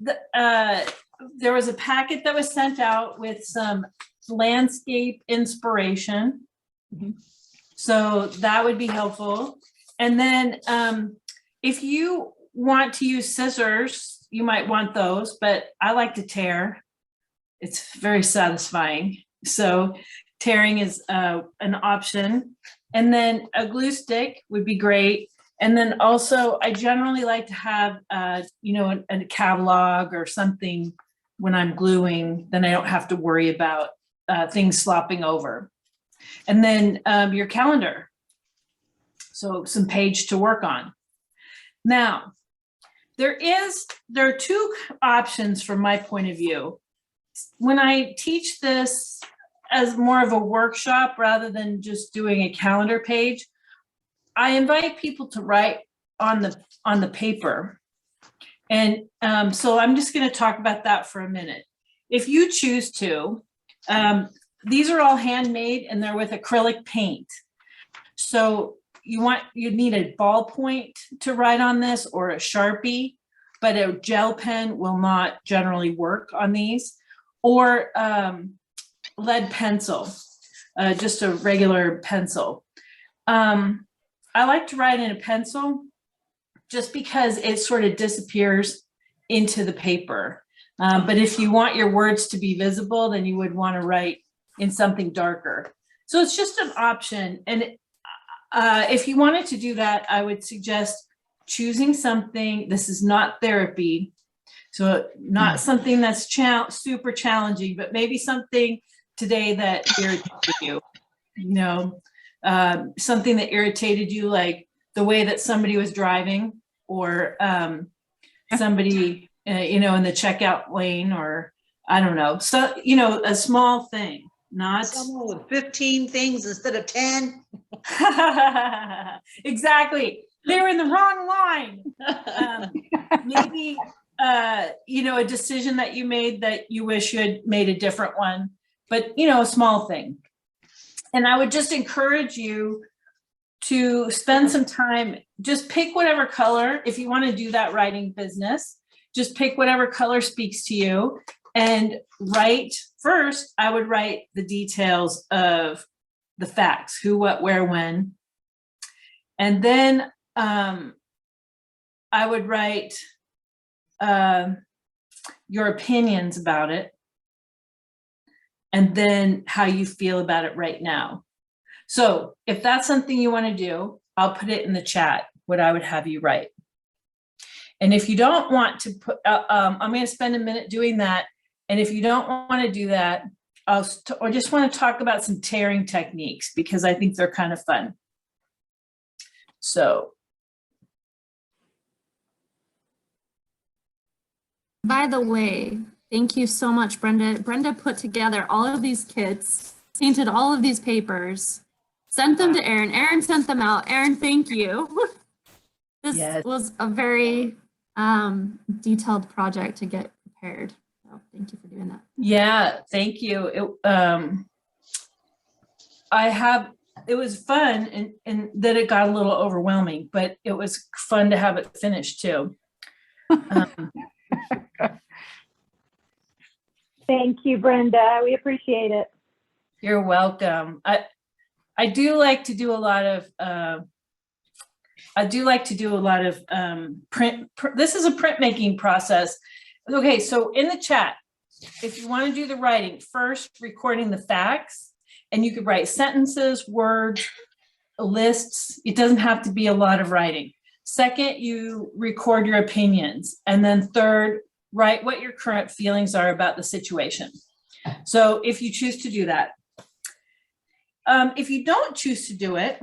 there was a packet that was sent out with some landscape inspiration. Mhm. So that would be helpful. And then if you want to use scissors, you might want those, but I like to tear. It's very satisfying. So tearing is an option. And then a glue stick would be great. And then also I generally like to have, you know, a catalog or something when I'm gluing, then I don't have to worry about things slopping over. And then your calendar. So some page to work on. Now, there are two options from my point of view. When I teach this as more of a workshop rather than just doing a calendar page, I invite people to write on the paper. And so I'm just going to talk about that for a minute. If you choose to, these are all handmade and they're with acrylic paint. So you need a ballpoint to write on this or a Sharpie, but a gel pen will not generally work on these, or lead pencil, just a regular pencil. I like to write in a pencil just because it sort of disappears into the paper. But if you want your words to be visible, then you would want to write in something darker. So it's just an option. And if you wanted to do that, I would suggest choosing something. This is not therapy, so not something that's super challenging, but maybe something today that irritated you, you know, something that irritated you, like the way that somebody was driving, or somebody, you know, in the checkout lane, or I don't know. So, you know, a small thing, not someone with 15 things instead of 10. Exactly. They're in the wrong line. Maybe, you know, a decision that you made that you wish you had made a different one, but, you know, a small thing. And I would just encourage you to spend some time, just pick whatever color. If you want to do that writing business, just pick whatever color speaks to you and write. First, I would write the details of the facts, who, what, where, when. And then I would write your opinions about it, and then how you feel about it right now. So if that's something you want to do, I'll put it in the chat, what I would have you write. And if you don't want to put, I'm going to spend a minute doing that. And if you don't want to do that, I just want to talk about some tearing techniques because I think they're kind of fun. So. By the way, thank you so much, Brenda. Brenda put together all of these kits, painted all of these papers, sent them to Erin. Erin sent them out. Erin, thank you. This was a very detailed project to get prepared. So thank you for doing that. Yeah, thank you. It was fun and that it got a little overwhelming, but it was fun to have it finished too. Thank you, Brenda. We appreciate it. You're welcome. I do like to do a lot of print. This is a printmaking process. Okay, so in the chat, if you want to do the writing, first recording the facts, and you could write sentences, words, lists. It doesn't have to be a lot of writing. Second, you record your opinions. And then third, write what your current feelings are about the situation. So if you choose to do that. If you don't choose to do it,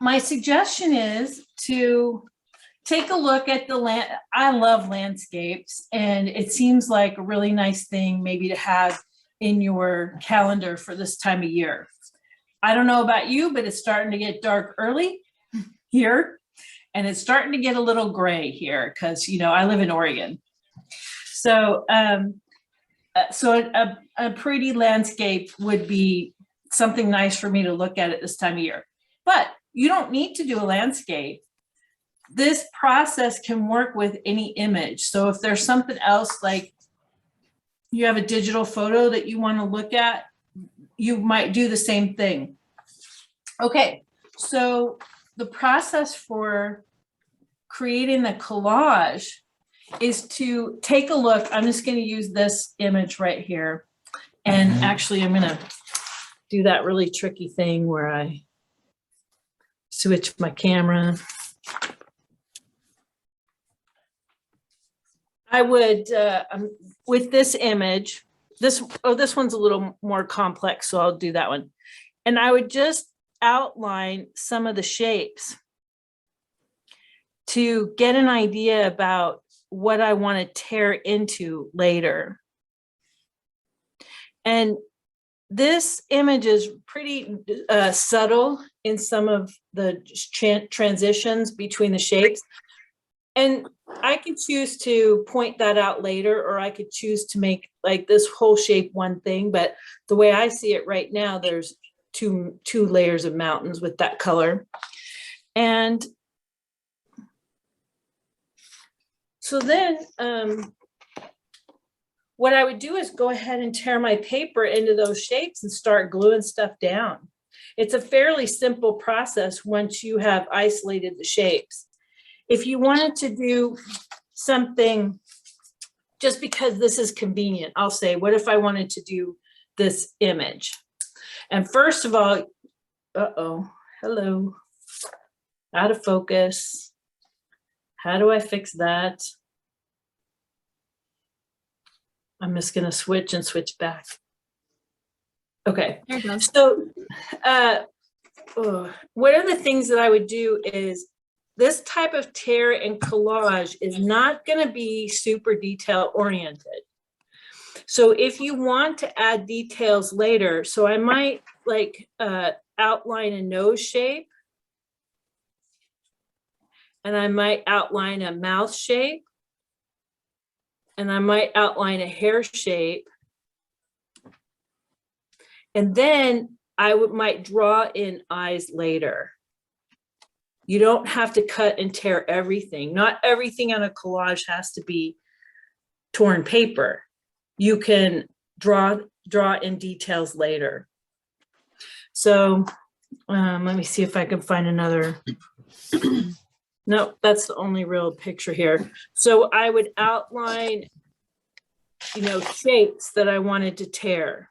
my suggestion is to take a look at the land. I love landscapes, and it seems like a really nice thing maybe to have in your calendar for this time of year. I don't know about you, but it's starting to get dark early here, and it's starting to get a little gray here because, you know, I live in Oregon. So, a pretty landscape would be something nice for me to look at this time of year. But you don't need to do a landscape. this process can work with any image. So if there's something else, like you have a digital photo that you want to look at, you might do the same thing. Okay, so the process for creating the collage is to take a look. I'm just going to use this image right here. And actually, I'm going to do that really tricky thing where I switch my camera. I would, with this image, this one's a little more complex, so I'll do that one. And I would just outline some of the shapes to get an idea about what I want to tear into later. And this image is pretty subtle in some of the transitions between the shapes. And I could choose to point that out later, or I could choose to make like this whole shape one thing. But the way I see it right now, there's two layers of mountains with that color. And so then what I would do is go ahead and tear my paper into those shapes and start gluing stuff down. It's a fairly simple process once you have isolated the shapes. If you wanted to do something, just because this is convenient, I'll say, what if I wanted to do this image? And first of all, hello, out of focus. How do I fix that? I'm just gonna switch and switch back. Okay, There it goes. so one of the things that I would do is this type of tear and collage is not going to be super detail oriented. So if you want to add details later, so I might like outline a nose shape, and I might outline a mouth shape, and I might outline a hair shape, and then I might draw in eyes later. You don't have to cut and tear everything. Not everything on a collage has to be torn paper. You can draw in details later. So let me see if I can find another. No, that's the only real picture here. So I would outline, shapes that I wanted to tear.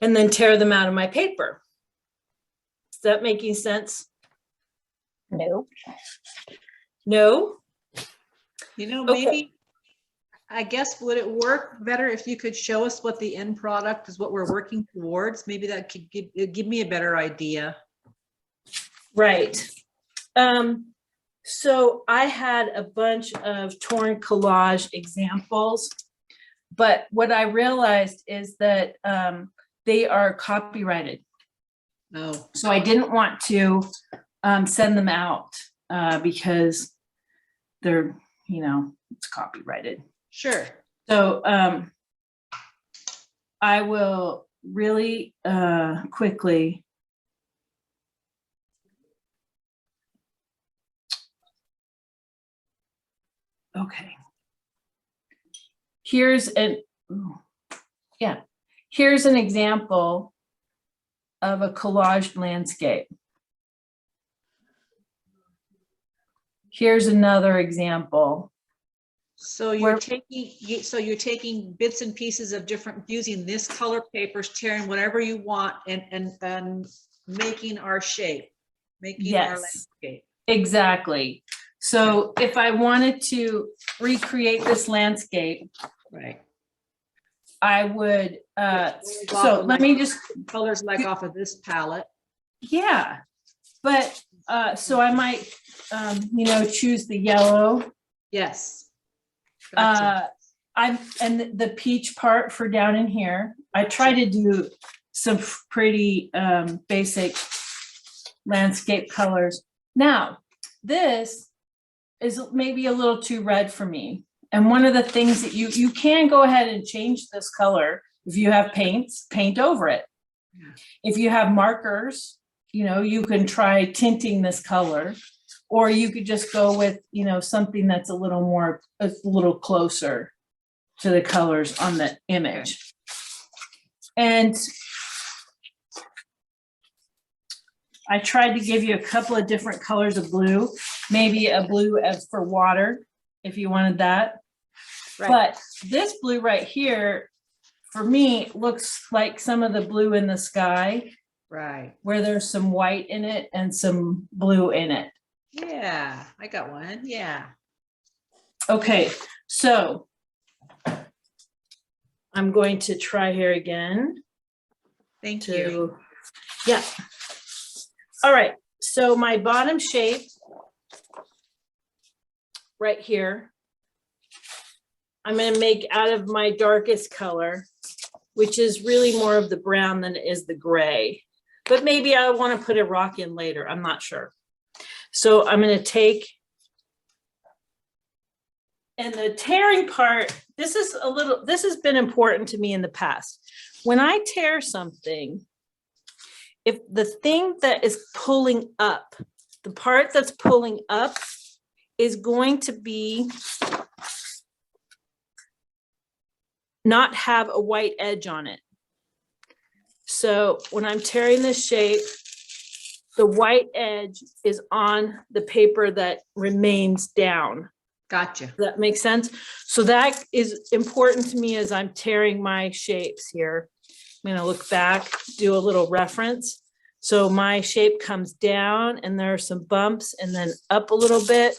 And then tear them out of my paper. Is that making sense? No. No? You know, Okay. maybe, I guess, would it work better if you could show us what the end product is, what we're working towards? Maybe that could give me a better idea. Right. So I had a bunch of torn collage examples, but what I realized is that they are copyrighted. Oh, So I didn't want to send them out because they're, it's copyrighted. sure. So I will really quickly. Okay. Here's an example of a collaged landscape. Here's another example. So you're taking bits and pieces of different, using this color papers, tearing whatever you want, and making our shape, making our Yes. landscape. Exactly. So if I wanted to recreate this landscape, Right. I would, so let me just, Colors like off of this palette. yeah. But, so I might, choose the yellow. Yes. Gotcha. And the peach part for down in here. I try to do some pretty basic landscape colors. Now, this is maybe a little too red for me. And one of the things that you can go ahead and change this color If you have paints, paint over it. Yeah. If you have markers, you know, you can try tinting this color, or you could just go with, you know, something that's a little closer to the colors on the image. And I tried to give you a couple of different colors of blue, maybe a blue as for water, if you wanted that. Right. But this blue right here, for me, looks like some of the blue in the sky, Right. where there's some white in it and some blue in it. Yeah, I got one. Yeah. Okay, so I'm going to try here again Thank you. to, yeah. All right, so my bottom shape right here, I'm gonna make out of my darkest color, which is really more of the brown than it is the gray. But maybe I want to put a rock in later, I'm not sure. So I'm gonna take, and the tearing part, this has been important to me in the past. When I tear something, if the thing that is pulling up, the part that's pulling up is going to be not have a white edge on it. So when I'm tearing this shape, the white edge is on the paper that remains down. Gotcha. Does that make sense? So that is important to me as I'm tearing my shapes here. I'm gonna look back, do a little reference. So my shape comes down and there are some bumps and then up a little bit.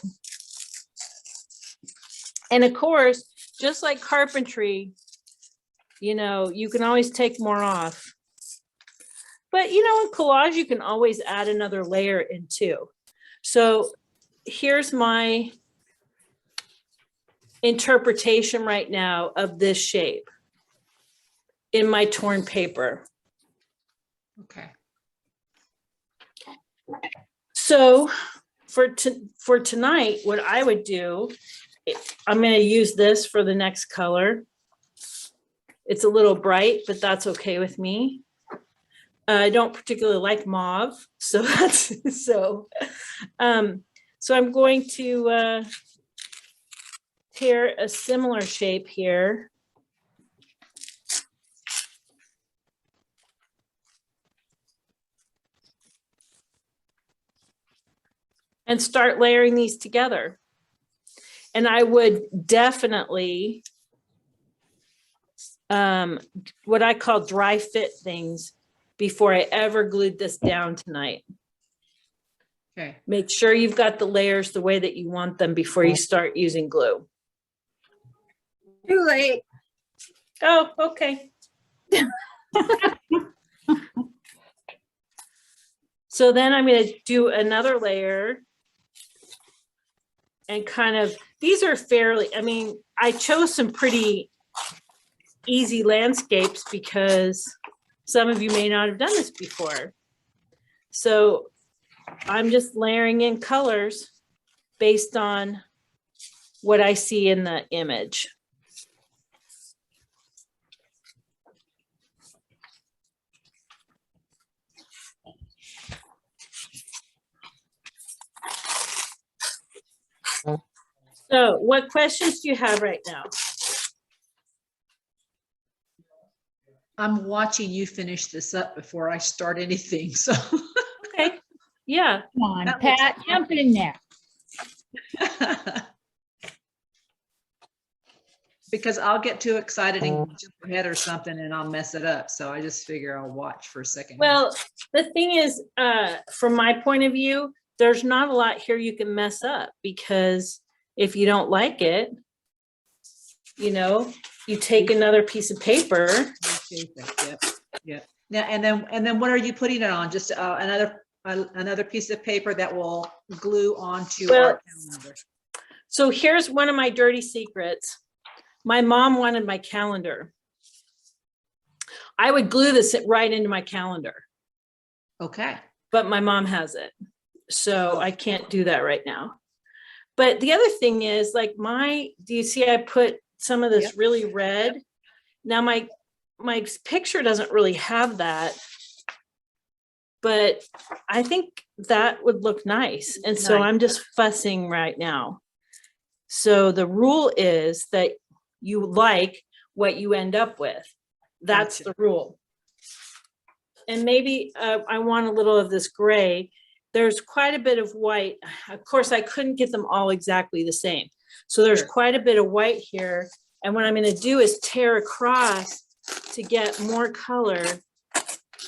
And of course, just like carpentry, you know, you can always take more off. But you know, in collage, you can always add another layer in too. So here's my interpretation right now of this shape in my torn paper. Okay. So for tonight, what I would do, I'm going to use this for the next color. It's a little bright, but that's okay with me. I don't particularly like mauve, so that's so I'm going to tear a similar shape here. And start layering these together. And I would definitely, what I call dry fit things before I ever glued this down tonight. Okay. Make sure you've got the layers the way that you want them before you start using glue. Too late. Oh, okay. So then I'm going to do another layer and kind of, these are fairly, I mean, I chose some pretty easy landscapes because some of you may not have done this before. So I'm just layering in colors based on what I see in the image. So what questions do you have right now? I'm watching you finish this up before I start anything, so. Okay, yeah. Come on, That looks Pat, jump in there. Because I'll get too excited and jump ahead or something and I'll mess it up. So I just figure I'll watch for a second. Well, the thing is, from my point of view, there's not a lot here you can mess up because if you don't like it, you know, you take another piece of paper. Yep, yep. Now, and then what are you putting it on? Just another piece of paper that will glue onto our calendar. So here's one of my dirty secrets. My mom wanted my calendar. I would glue this right into my calendar, Okay. but my mom has it. So I can't do that right now. But the other thing is like do you see I put some of this Yep. really red? Now my my picture doesn't really have that. But I think that would look nice. And so Nice. I'm just fussing right now. So the rule is that you like what you end up with. That's Gotcha. the rule. And maybe I want a little of this gray. There's quite a bit of white. Of course, I couldn't get them all exactly the same. So there's Sure. quite a bit of white here. And what I'm going to do is tear across to get more color.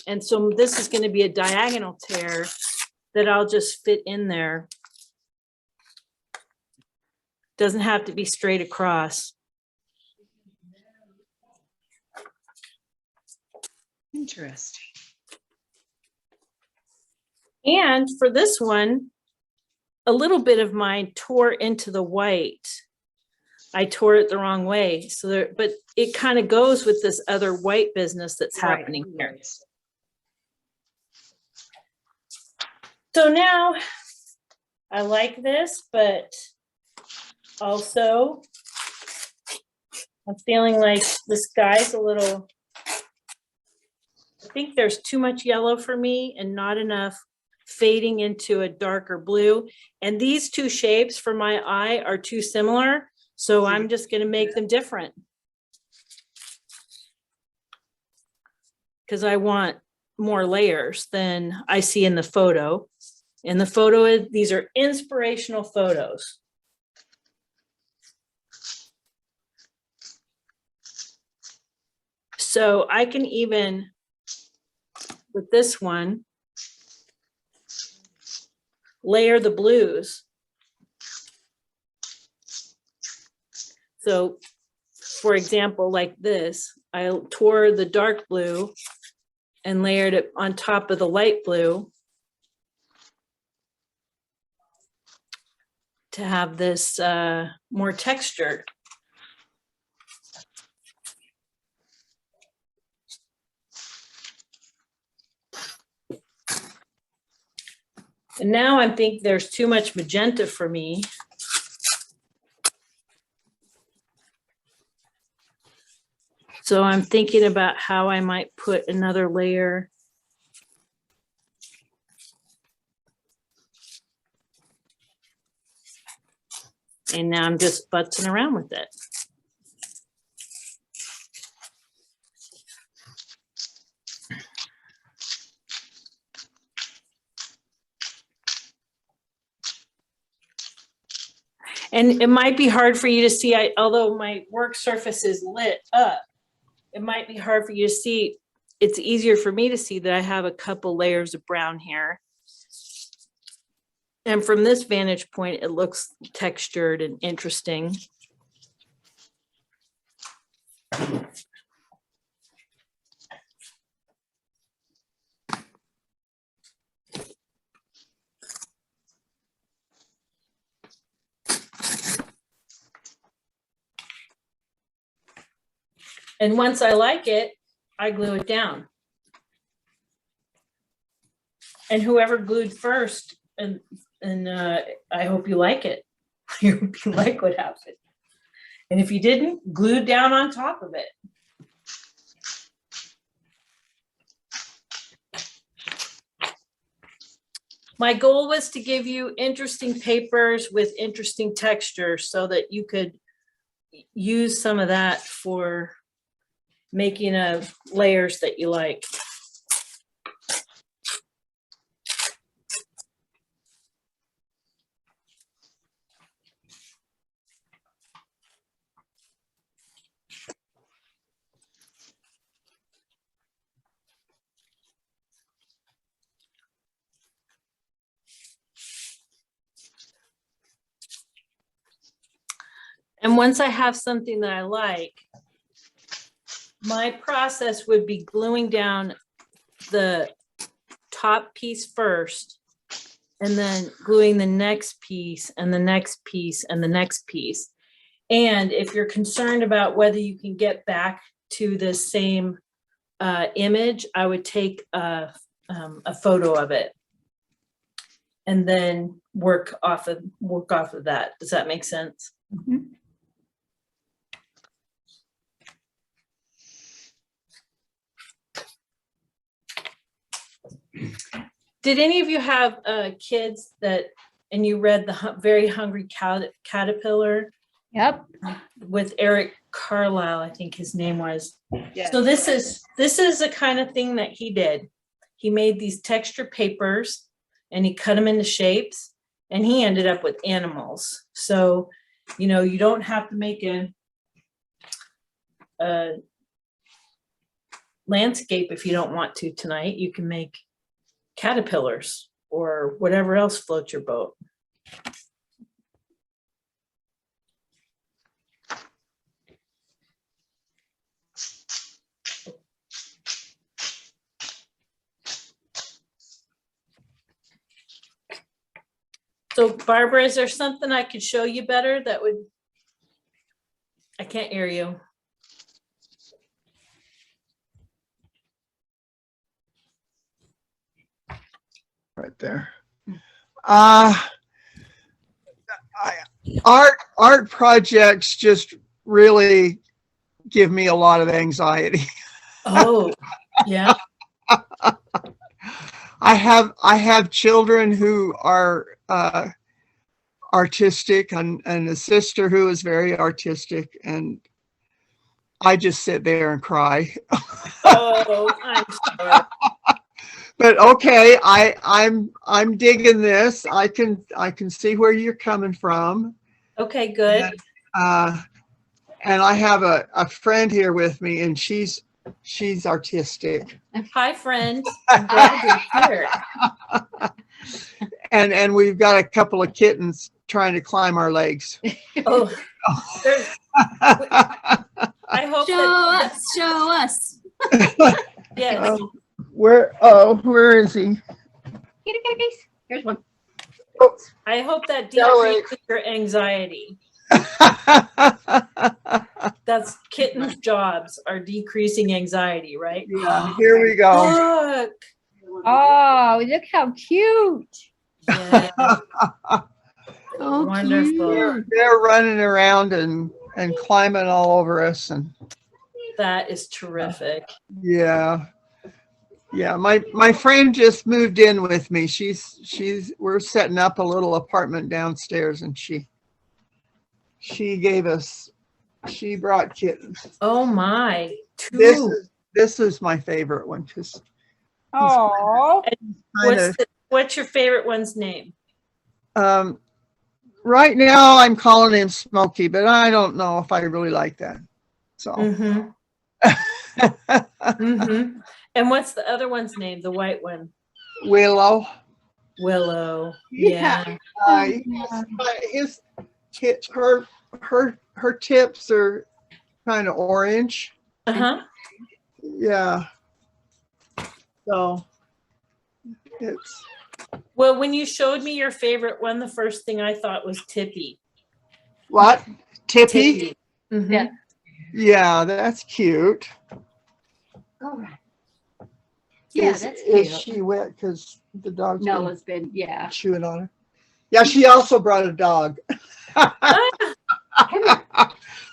And so this is going to be a diagonal tear that I'll just fit in there. Doesn't have to be straight across. Interesting. And for this one, a little bit of mine tore into the white. I tore it the wrong way. So there, but it kind of goes with this other white business that's Right, happening here. right. So now I like this, but also I'm feeling like the sky's a little, I think there's too much yellow for me and not enough fading into a darker blue. And these two shapes for my eye are too similar. So I'm just going to make them different. Because I want more layers than I see in the photo. In the photo, these are inspirational photos. So I can even, with this one, layer the blues. So, for example, like this, I tore the dark blue and layered it on top of the light blue to have this more textured. And now I think there's too much magenta for me. So I'm thinking about how I might put another layer. And now I'm just futzing around with it. And it might be hard for you to see, although my work surface is lit up, it might be hard for you to see. It's easier for me to see that I have a couple layers of brown here. And from this vantage point, it looks textured and interesting. And once I like it, I glue it down. And whoever glued first, and I hope you like it. I hope you like what happened. And if you didn't, glue down on top of it. My goal was to give you interesting papers with interesting textures so that you could use some of that for making layers that you like. And once I have something that I like, my process would be gluing down the top piece first, and then gluing the next piece and the next piece and the next piece. And if you're concerned about whether you can get back to the same image, I would take a photo of it and then work off of that. Does that make sense? Mhm. Did any of you have kids that, and you read the Very Hungry Caterpillar Yep. with Eric Carlisle, I think his name was. Yeah. So this is the kind of thing that he did. He made these texture papers and he cut them into shapes and he ended up with animals. So, you know, you don't have to make a landscape if you don't want to tonight. You can make caterpillars or whatever else floats your boat. So Barbara, is there something I could show you better that would, I can't hear you. Right there. Art projects just really give me a lot of anxiety. Oh, yeah. I have children who are artistic and a sister who is very artistic, and I just sit there and cry. Oh, I'm sorry. But okay, I'm digging this. I can see where you're coming from. Okay, good. And I have a friend here with me, and she's artistic. Hi, friend. I'm glad you're here. And we've got a couple of kittens trying to climb our legs. Oh, there's, I hope that, Show us. yes. Where is he? Get a piece. Here's one. I hope that Sorry. decreases your anxiety. That's kittens' jobs are decreasing anxiety, right? Yeah, here we go. Look. Oh, look how cute. Yeah, Oh, Wonderful. cute. They're running around and climbing all over us, and that is terrific. yeah. My friend just moved in with me. We're setting up a little apartment downstairs, and she brought kittens. Oh my, two. This is my favorite one, because Oh, What's your favorite one's name? right now I'm calling him Smokey, but I don't know if I really like that. So Mm-hmm. Mm-hmm. And what's the other one's name? The white one? Willow. Willow. Yeah. Yeah. His tips, her tips are kind of orange. Uh-huh. Yeah. So it's Well, when you showed me your favorite one, the first thing I thought was Tippy. what? Tippy? Mhm. Yeah. Yeah, that's cute. all right. Yeah, Is that's cute. she wet because the dog's No, been it's been, yeah. chewing on her? Yeah, she also brought a dog.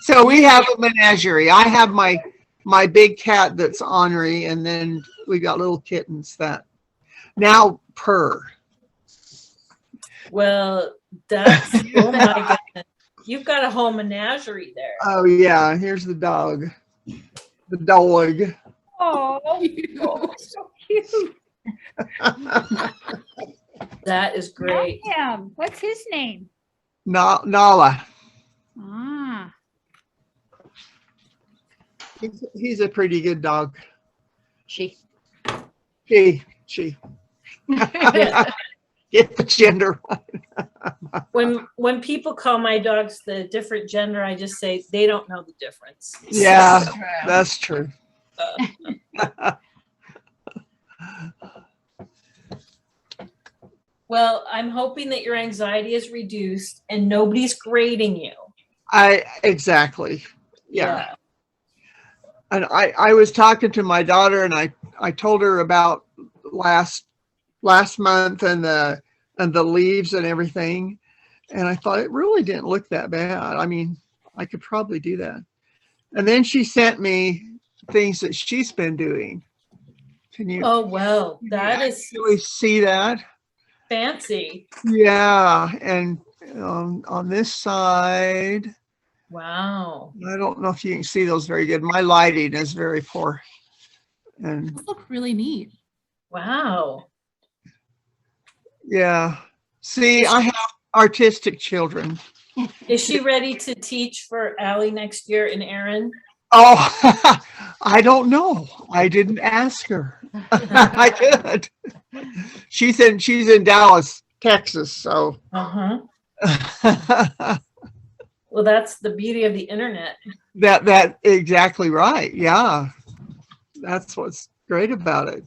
So we have a menagerie. I have my big cat that's ornery, and then we got little kittens that now purr. Well, that's, oh my goodness. You've got a whole menagerie there. Oh yeah, here's the dog. The dog. Oh, so cute. That is great. Him. What's his name? Nala. Ah, He's a pretty good dog. she. She. Yeah. Get the gender. When people call my dogs the different gender, I just say they don't know the difference. Yeah, that's true. Well, I'm hoping that your anxiety is reduced and nobody's grading you. Exactly. Yeah. And I was talking to my daughter, and I told her about last month and the leaves and everything. And I thought it really didn't look that bad. I mean, I could probably do that. And then she sent me things that she's been doing. Can you Oh, well, that is really see that? fancy. Yeah, and on this side, Wow. I don't know if you can see those very good. My lighting is very poor. And Those look really neat. Wow. yeah, see, I have artistic children. Is she ready to teach for Allie next year and Aaron? Oh, I don't know. I didn't ask her. I could. She's in Dallas, Texas, so. Uh-huh. Well, that's the beauty of the internet. That exactly right. Yeah. That's what's great about it.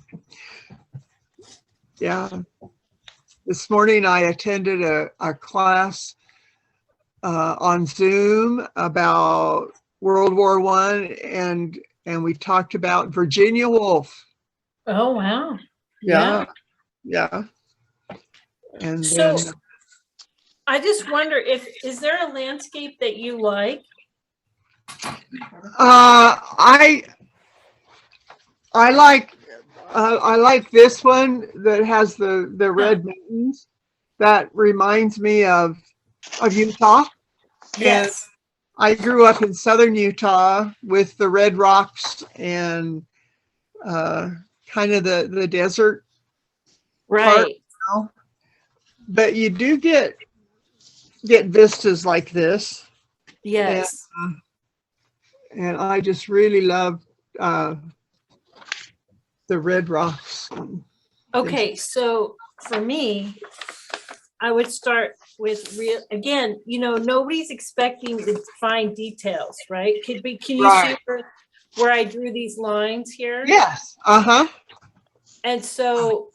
Yeah. This morning I attended a class on Zoom about World War I, and we talked about Virginia Woolf. Oh, wow. Yeah. Yeah. And So then I just wonder is there a landscape that you like? I like this one that has the red mountains. That reminds me of Utah. Yes. I grew up in southern Utah with the red rocks and kind of the desert part, Right. you know? But you do get vistas like this. Yes. And I just really love the red rocks. Okay, so for me, I would start with again, nobody's expecting the fine details, right? Can you see Right. where I drew these lines here? Yes. Uh-huh. And so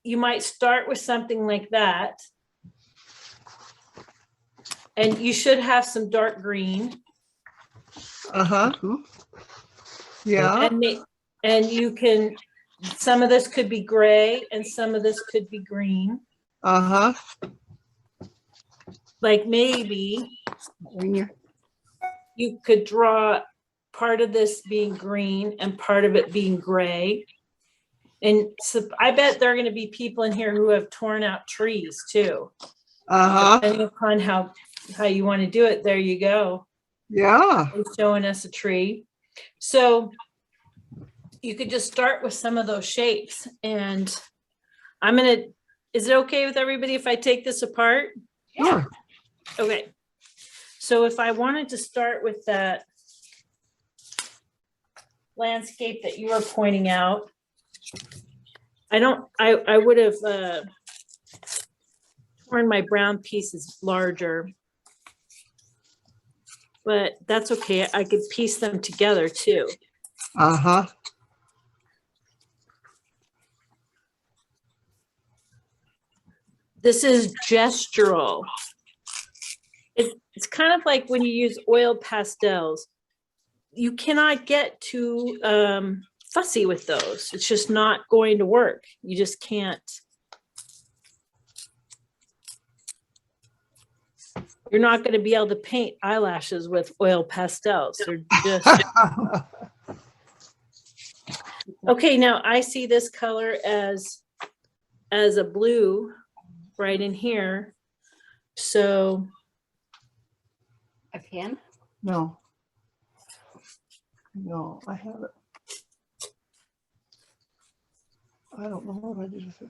you might start with something like that. And you should have some dark green. Uh-huh. Yeah. And you can, some of this could be gray and some of this could be green. Uh-huh. Like maybe you could draw part of this being green and part of it being gray. And so I bet there are going to be people in here who have torn out trees too. Uh-huh. Depending upon how you want to do it, there you go. Yeah. It's showing us a tree. So you could just start with some of those shapes. And is it okay with everybody if I take this apart? Sure. Okay. So if I wanted to start with that landscape that you were pointing out, I would have torn my brown pieces larger, but that's okay. I could piece them together too. Uh-huh. This is gestural. It's kind of like when you use oil pastels. You cannot get too fussy with those. It's just not going to work. You just can't. You're not going to be able to paint eyelashes with oil pastels. They're just okay. Now I see this color as a blue right in here. So A pen? No, I haven't. I don't know what I did with it.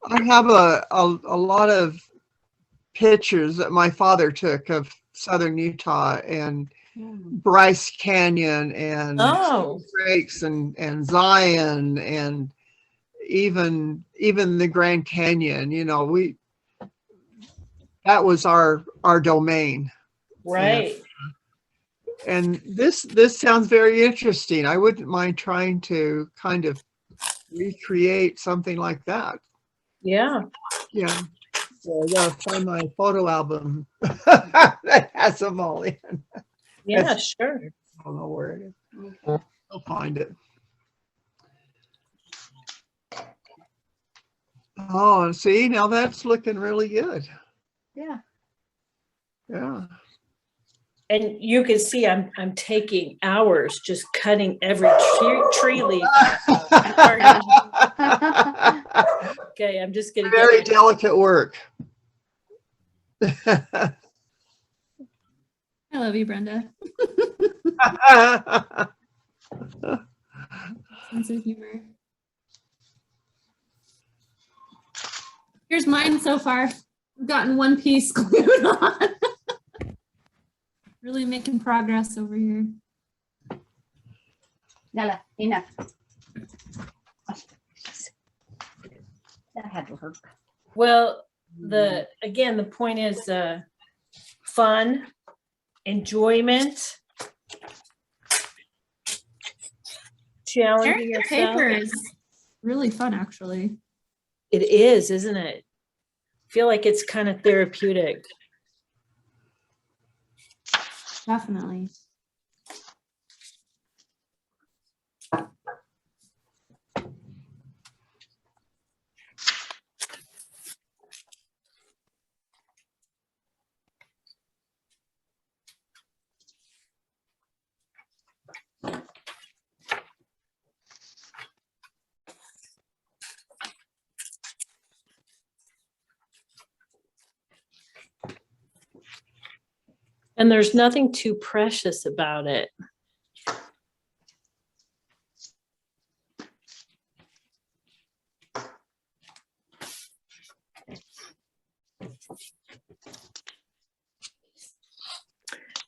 I have a lot of pictures that my father took of southern Utah and Bryce Canyon and Breaks and Zion and even the Grand Canyon. That was our domain. right. And this sounds very interesting. I wouldn't mind trying to kind of recreate something like that. Yeah. Yeah. So I gotta find my photo album that has them all in. Yeah, sure. I don't know where it is. I'll find it. Oh, see, now that's looking really good. Yeah. Yeah. And you can see I'm taking hours just cutting every tree leaf. Okay, I'm just gonna Very get delicate work. I love you, Brenda. Sense of humor. Here's mine so far. I've gotten one piece glued on. Really making progress over here. Nella, enough. That had to hurt. well, again, the point is fun, enjoyment, challenging Tearing the yourself. paper is really fun, actually. It is, isn't it? I feel like it's kind of therapeutic. Definitely. And there's nothing too precious about it.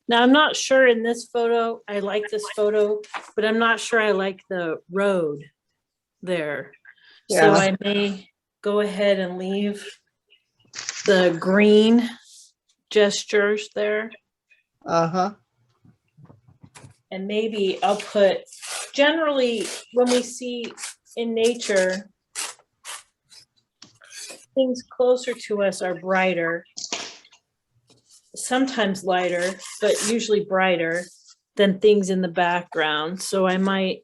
Now, I'm not sure in this photo, I like this photo, but I'm not sure I like the road there. So Yeah. I may go ahead and leave the green gestures there. Uh-huh. And maybe I'll put, generally, when we see in nature, things closer to us are brighter, sometimes lighter, but usually brighter than things in the background. So I might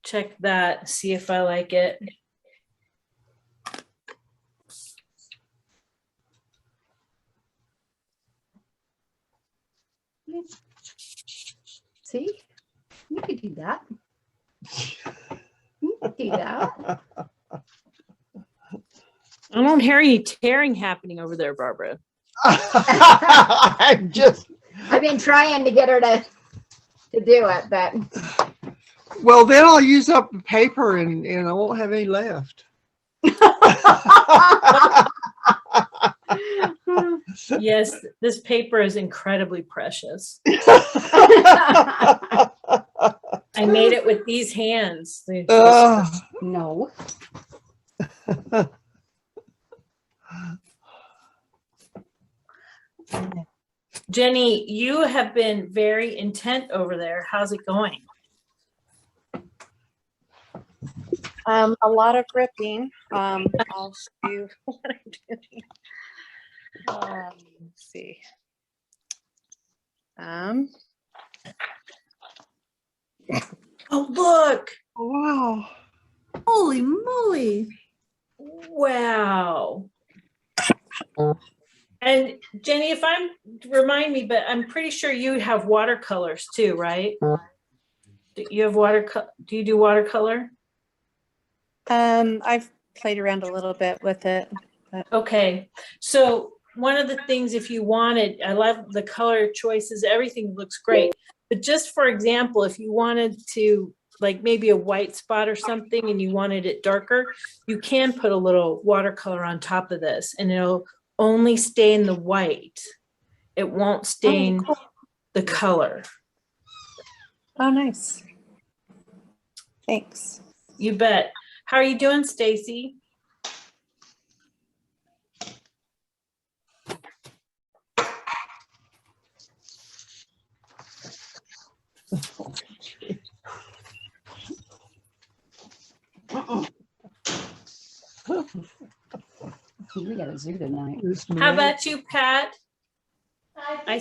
check that, see if I like it. See, you could do that. You could do that. I don't hear any tearing happening over there, Barbara. I'm just, I've been trying to get her to do it, but well, then I'll use up the paper and I won't have any left. Yes, this paper is incredibly precious. I made it with these hands. no. Jenny, you have been very intent over there. How's it going? A lot of ripping. I'll show you what I'm doing. Let's see. Oh, look. Wow. Holy moly. Wow. And Jenny, remind me, but I'm pretty sure you have watercolors too, right? Do you have do you do watercolor? I've played around a little bit with it. But Okay. So one of the things, if you wanted, I love the color choices, everything looks great. But just for example, if you wanted to, like maybe a white spot or something and you wanted it darker, you can put a little watercolor on top of this and it'll only stain the white. It won't stain cool. the color. Oh, nice. Thanks. You bet. How are you doing, Stacy? We got a zoo tonight. How about you, Pat? I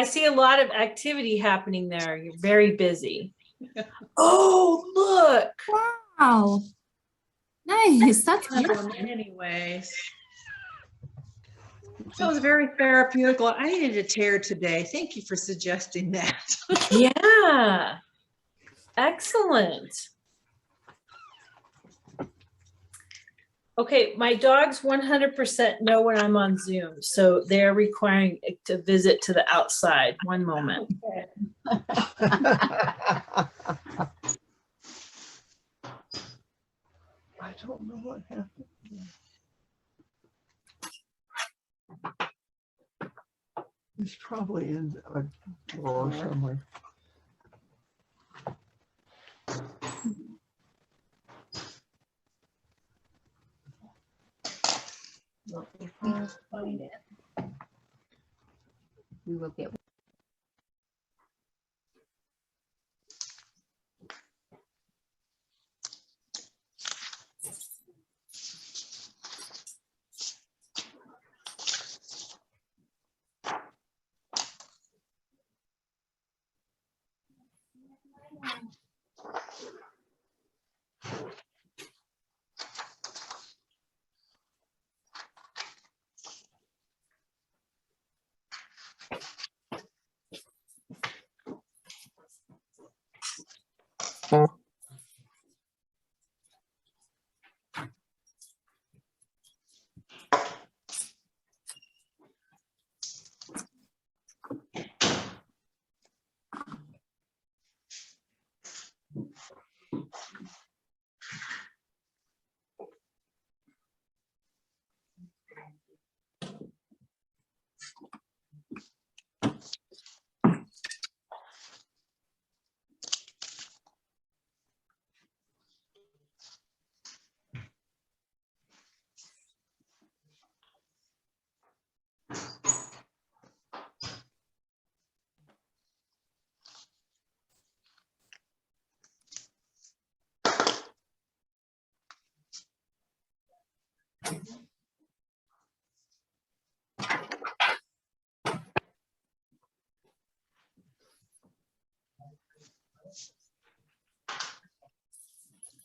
see a lot of activity happening there. You're very busy. Oh, look. Wow. Nice. That's Not beautiful. going in anyways. That was very therapeutical. I needed a tear today. Thank you for suggesting that. Yeah. Excellent. Okay, my dogs 100% know when I'm on Zoom, so they're requiring it to visit to the outside. One moment. I don't know what happened. It's probably in a drawer somewhere. Well, if we find it, we will get.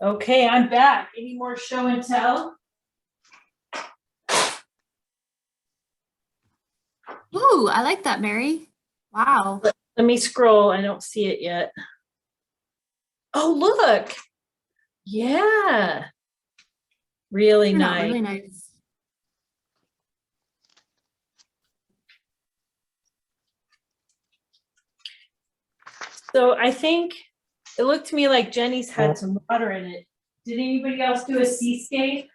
Okay, I'm back. Any more show and tell? Ooh, I like that, Mary. Wow. Let me scroll. I don't see it yet. Oh, look. Yeah. Really Turned out nice. really nice. So I think it looked to me like Jenny's had some water in it. Did anybody else do a seascape?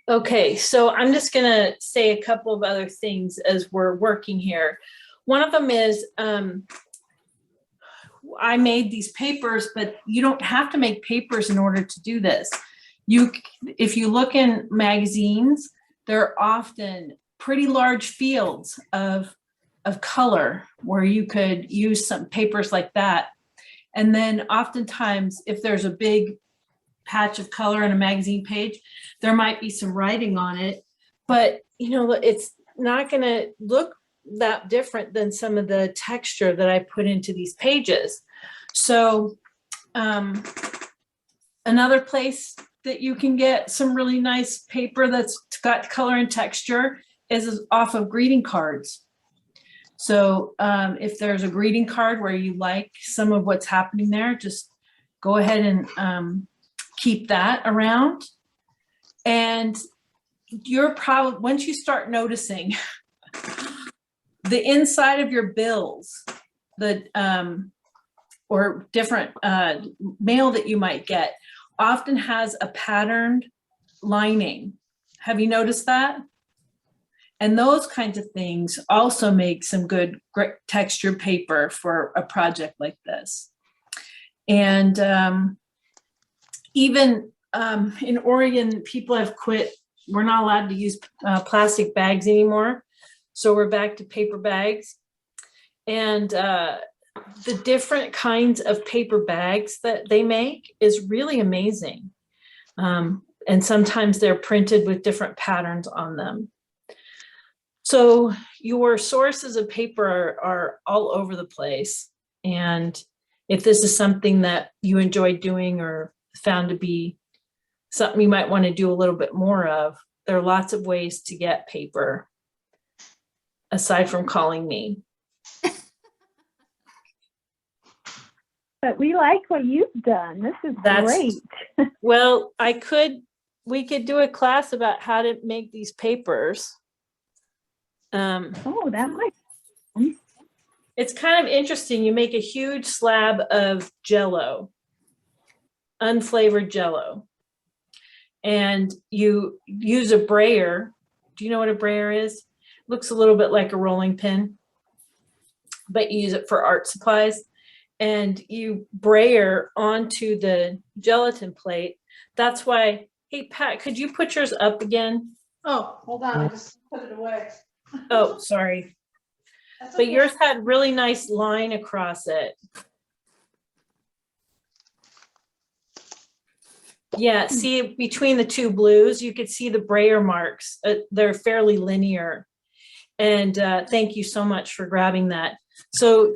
Okay, so I'm just gonna say a couple of other things as we're working here. One of them is I made these papers, but you don't have to make papers in order to do this. If you look in magazines, there are often pretty large fields of color where you could use some papers like that. And then oftentimes, if there's a big patch of color in a magazine page, there might be some writing on it, but you know, it's not gonna look that different than some of the texture that I put into these pages. So another place that you can get some really nice paper that's got color and texture is off of greeting cards. So if there's a greeting card where you like some of what's happening there, just go ahead and keep that around. And you're probably, once you start noticing the inside of your bills, or different mail that you might get often has a patterned lining. Have you noticed that? And those kinds of things also make some good texture paper for a project like this. And even in Oregon, people have quit. We're not allowed to use plastic bags anymore. So we're back to paper bags. And the different kinds of paper bags that they make is really amazing. And sometimes they're printed with different patterns on them. So your sources of paper are all over the place. And if this is something that you enjoy doing or found to be something you might want to do a little bit more of, there are lots of ways to get paper aside from calling me. But we like what you've done. This is great. Well, we could do a class about how to make these papers. Oh, that might. It's kind of interesting. You make a huge slab of Jell-O, unflavored Jell-O, and you use a brayer. Do you know what a brayer is? Looks a little bit like a rolling pin, but you use it for art supplies. And you brayer onto the gelatin plate. That's why, hey, Pat, could you put yours up again? Oh, hold on, I just put it away. Oh, sorry. That's But okay. yours had really nice line across it. Yeah, see between the two blues, you could see the brayer marks. They're fairly linear. And thank you so much for grabbing that. So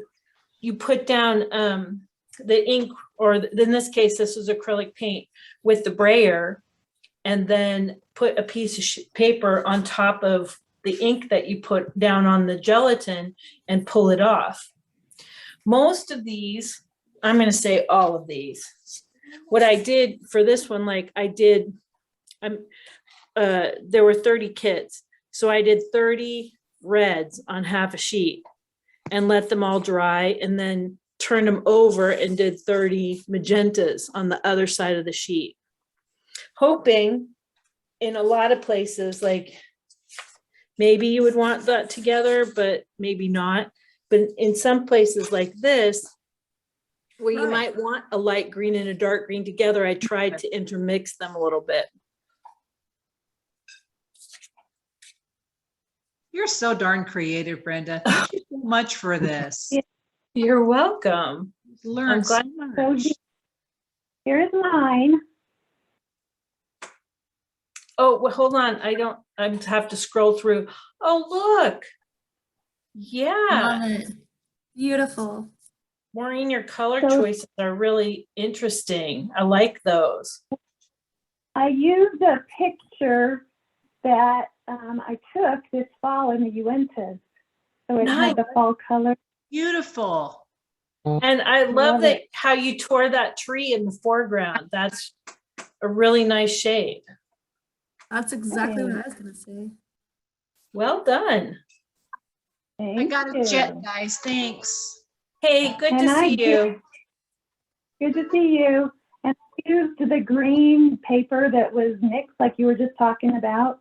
you put down the ink, or in this case, this was acrylic paint with the brayer, and then put a piece of paper on top of the ink that you put down on the gelatin and pull it off. Most of these, I'm going to say all of these. What I did for this one, like I did, there were 30 kits. So I did 30 reds on half a sheet and let them all dry, and then turned them over and did 30 magentas on the other side of the sheet. Hoping in a lot of places, like maybe you would want that together, but maybe not. But in some places like this, where you might want a light green and a dark green together, I tried to intermix them a little bit. You're so darn creative, Brenda. Thank you so much for this. You're welcome. Learn so much. So here's mine. Oh, well, hold on. I have to scroll through. Oh, look. Yeah. Love it. Beautiful. Maureen, your color So- choices are really interesting. I like those. I used a picture that I took this fall in the Uintas. So it Nice. had the fall color. Beautiful. And I love Love that it. how you tore that tree in the foreground. That's a really nice shape. That's exactly what I was gonna say. Well done. Thank I got a you. jet, guys. Thanks. Hey, good And to I see you. Good to see you. And I used the green paper that was mixed, like you were just talking about.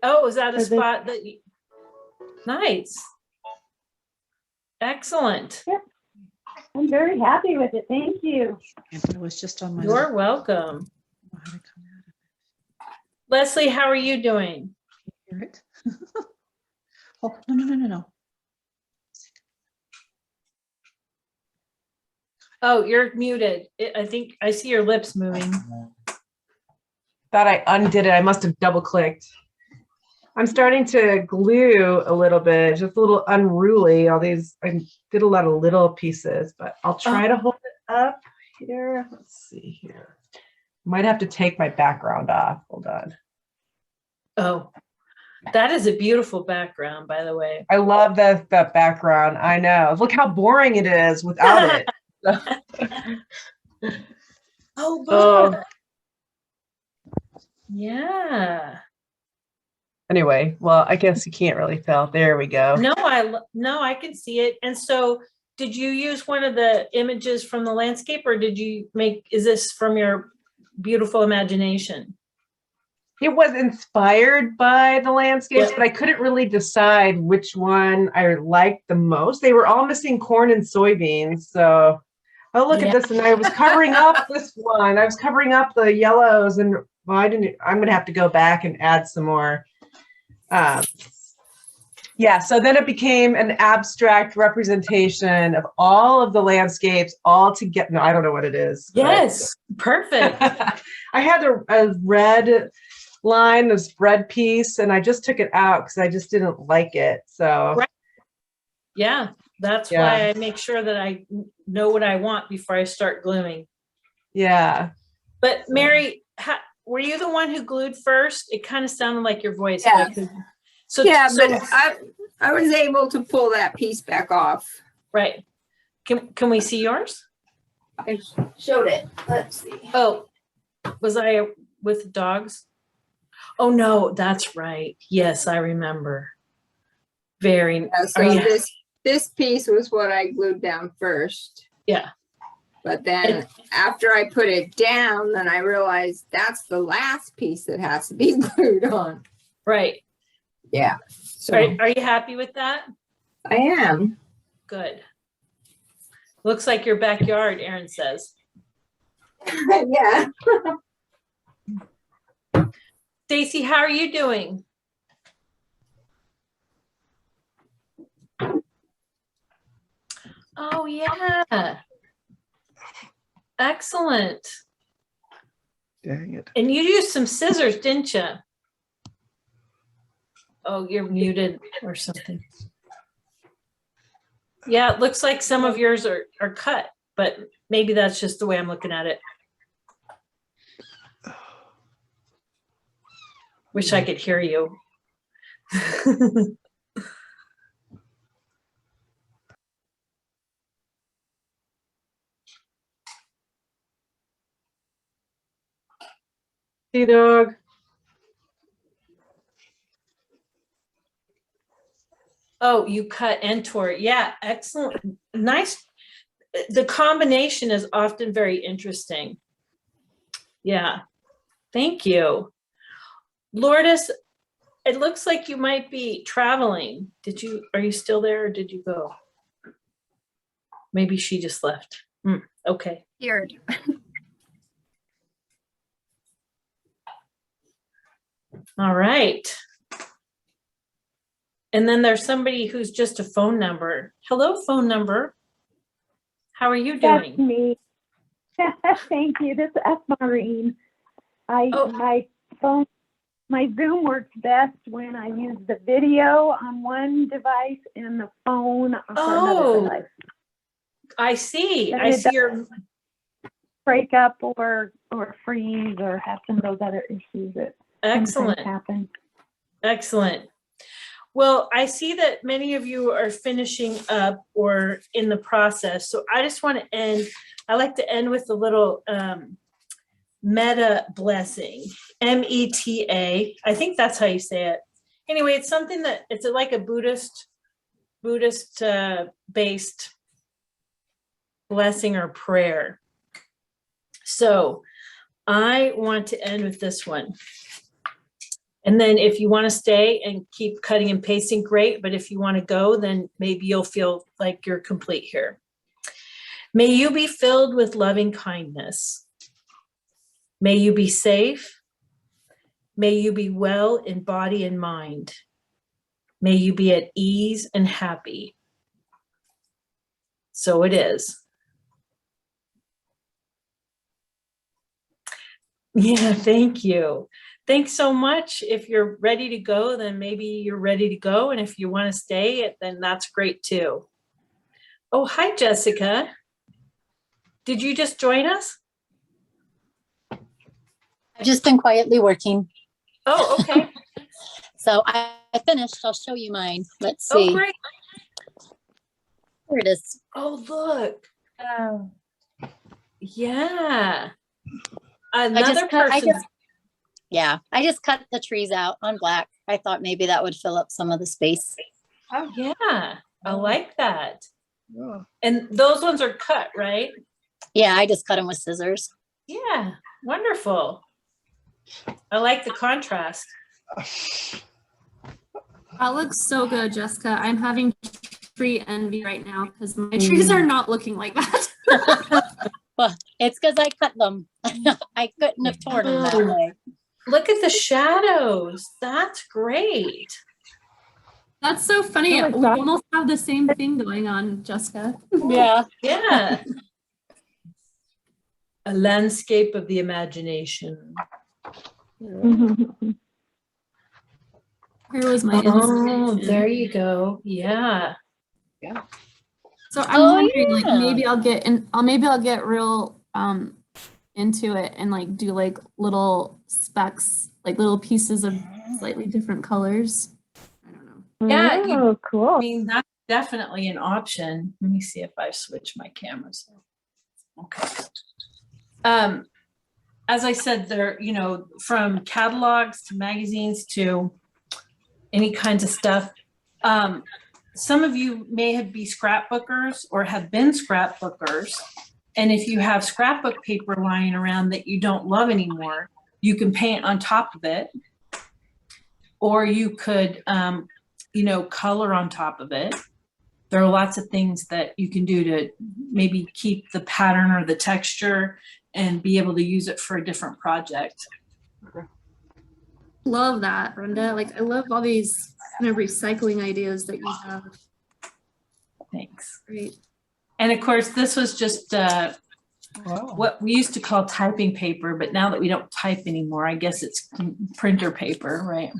Oh, is that a For this- spot that you, nice. Excellent. I'm very happy with it. Thank you. It was just on my. You're welcome. Leslie, how are you doing? Hear it? Oh, no. Oh, you're muted. I think I see your lips moving. Thought I undid it. I must have double clicked. I'm starting to glue a little bit, just a little unruly. All these, I did a lot of little pieces, but I'll try to hold it up here. Let's see here. Might have to take my background off. Hold on. Oh, that is a beautiful background, by the way. I love that background. I know. Look how boring it is without it. Oh, Oh. good. Yeah. Anyway, well, I guess you can't really tell. There we go. No, I can see it. And so did you use one of the images from the landscape, or is this from your beautiful imagination? It was inspired by the landscapes, Yeah. but I couldn't really decide which one I liked the most. They were all missing corn and soybeans. So, oh, look Yeah. at this. And I was covering up this one. I was covering up the yellows, and well, I'm going to have to go back and add some more Yeah, so then it became an abstract representation of all of the landscapes all together. No, I don't know what it is. but- Yes, perfect. I had a red line, this red piece, and I just took it out because I just didn't like it. So Right. Yeah, that's Yeah. why I make sure that I know what I want before I start gluing. yeah. But Mary, were you the one who glued first? It kind of sounded like your voice. but I Yes. couldn't- So, Yeah, so, but I was able to pull that piece back off. right. Can we see yours? I showed it. Let's see. Oh, was I with dogs? Oh, no, that's right. Yes, I remember. Very, Yeah, so are you- this piece was what I glued down first. Yeah. But then after I put it down, then I realized that's the last piece that has to be glued on. right. Yeah. So Are you happy with that? I am. Good. Looks like your backyard, Erin says. Yeah. Stacy, how are you doing? Oh, yeah. Excellent. Dang it. And you used some scissors, didn't you? Oh, you're muted or something. Yeah, it looks like some of yours are cut, but maybe that's just the way I'm looking at it. Wish I could hear you. Sea dog. Oh, you cut and tore. Yeah, excellent. Nice. The combination is often very interesting. Yeah. Thank you. Lourdes, it looks like you might be traveling. Are you still there or did you go? Maybe she just left. Okay. Here. All right. And then there's somebody who's just a phone number. Hello, phone number. How are you That's doing? me. Thank you. This is Maureen. Oh. My Zoom works best when I use the video on one device and the phone on Oh. another device. I see. And I it see your, Break up or freeze or have some of those other issues that sometimes excellent. happen. Excellent. Well, I see that many of you are finishing up or in the process. So I just want to end, I like to end with a little meta blessing, META. I think that's how you say it. Anyway, it's something that it's like a Buddhist based blessing or prayer. So I want to end with this one. And then if you want to stay and keep cutting and pasting, great. But if you want to go, then maybe you'll feel like you're complete here. May you be filled with loving kindness. May you be safe. May you be well in body and mind. May you be at ease and happy. So it is. Yeah, thank you. Thanks so much. If you're ready to go, then maybe you're ready to go. And if you want to stay, then that's great too. Oh, hi, Jessica. Did you just join us? I've just been quietly working. Oh, okay. So I finished. I'll show you mine. Let's Oh, see. great. Here it is. Oh, look. Oh. Yeah. I Another just person. I just cut the trees out on black. I thought maybe that would fill up some of the space. Oh, yeah. I like that. Yeah. And those ones are cut, right? Yeah, I just cut them with scissors. Yeah. Wonderful. I like the contrast. That looks so good, Jessica. I'm having tree envy right now because my trees are not looking like that. Well, it's because I cut them. I couldn't have torn them that way. Look at the shadows. That's great. That's so funny. Oh my We God. almost have the same thing going on, Jessica. Yeah. Yeah. A landscape of the imagination. Mhm. Here was my Oh, inspiration. there you go. Yeah. So I'm Oh, wondering, like, yeah. maybe I'll get in. Maybe I'll get real into it and like do like little specks, like little pieces of slightly different colors. I don't know. Yeah, you- Oh, I cool. mean, that's definitely an option. Let me see if I switch my cameras. Okay. As I said, there, you know, from catalogs to magazines to any kinds of stuff. Some of you may have be scrapbookers or have been scrapbookers. And if you have scrapbook paper lying around that you don't love anymore, you can paint on top of it. Or you could, you know, color on top of it. There are lots of things that you can do to maybe keep the pattern or the texture and be able to use it for a different project. Love that, Brenda. Like, I love all these kind of recycling ideas that you have. Thanks. Great. And of course, this was just what we used to call typing paper, but now that we don't type anymore, I guess it's printer paper, right?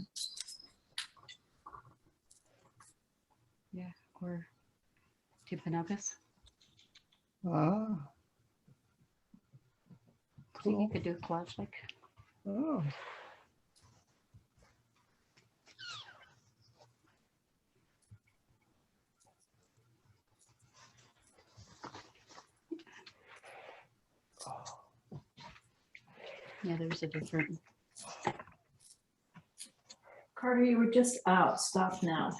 Yeah, or Timpanogos. Ah, I think you could do a collage like. oh. Yeah, there's a different. Carter, you were just out. Stop now.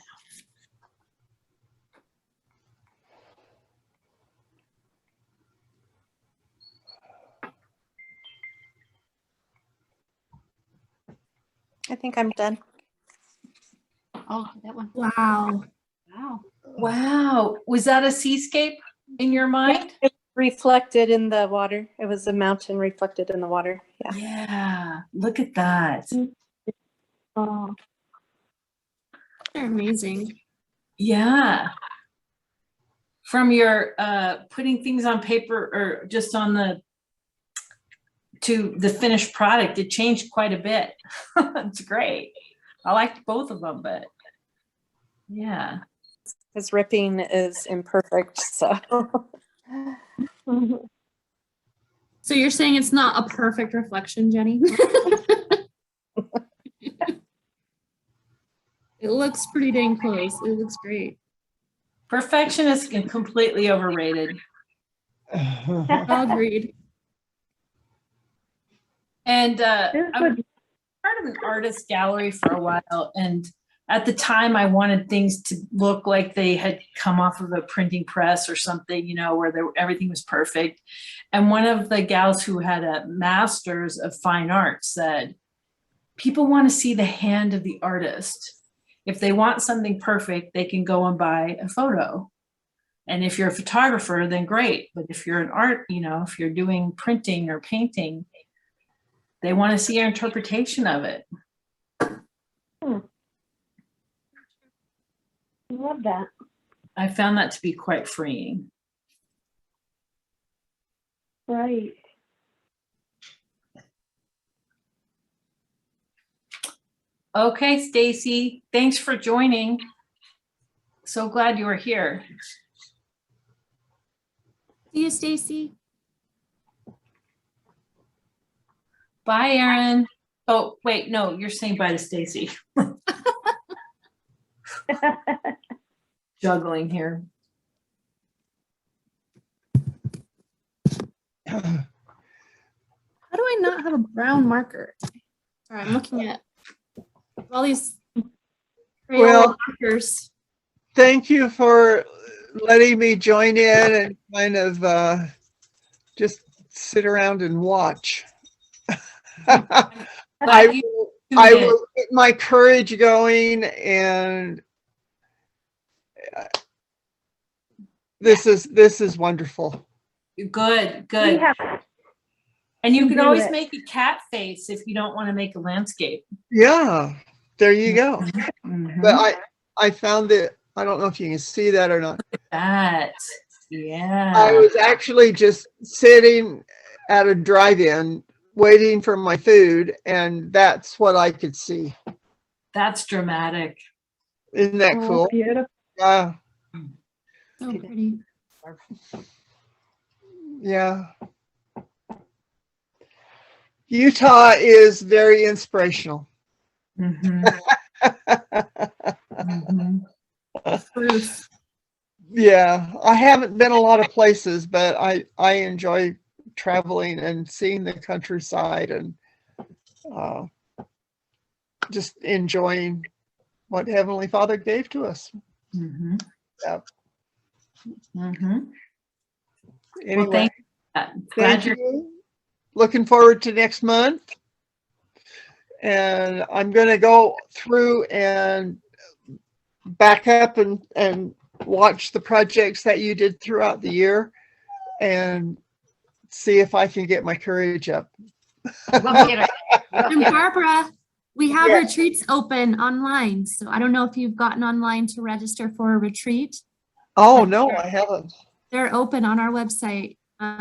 I think I'm done. Oh, that one. Wow. Wow. Wow. Was that a seascape in your mind? It reflected in the water. It was a mountain reflected in the water. Yeah. Yeah. Look at that. Oh, They're amazing. Yeah. From your putting things on paper or just on the to the finished product, it changed quite a bit. It's great. I liked both of them, but yeah. His ripping is imperfect, so. mhm. So you're saying it's not a perfect reflection, Jenny? It looks pretty dang close. It looks great. Perfection is completely overrated. Agreed. And This I was would, part of an artist gallery for a while, and at the time I wanted things to look like they had come off of a printing press or something, you know, where everything was perfect. And one of the gals who had a master's of fine art said, people want to see the hand of the artist. If they want something perfect, they can go and buy a photo. And if you're a photographer, then great. But if you're an art, you know, if you're doing printing or painting, they want to see your interpretation of it. love that. I found that to be quite freeing. Right. Okay, Stacy, thanks for joining. So glad you were here. See you, Stacy. Bye, Erin. Oh, wait, no, you're saying bye to Stacy. Juggling here. How do I not have a brown marker? Sorry, I'm looking at all these Well- markers. Thank you for letting me join in and kind of just sit around and watch. I Glad you tuned in. will get my courage going, and this is wonderful. Good, We good. have, And you to can do always it. make a cat face if you don't want to make a landscape. Yeah, there you go. Mhm. But I found it. I don't know if you can see that or not. That, I yeah. was actually just sitting at a drive-in waiting for my food, and that's what I could see. That's dramatic. Isn't that Oh, cool? beautiful. Yeah, So pretty. yeah. Utah is very inspirational. Mhm, mhm. Proof. Yeah, I haven't been a lot of places, but I enjoy traveling and seeing the countryside and uh, just enjoying what Heavenly Father gave to us. Mhm. Yeah. Mhm. Anyway, Well, thank thank glad you're you. Looking forward to next month. And I'm going to go through and back up and watch the projects that you did throughout the year and see if I can get my courage up. We'll get it. We'll And get it. Barbara, we have Yeah. retreats open online. So I don't know if you've gotten online to register for a retreat. Oh, no, I haven't. They're open on our website.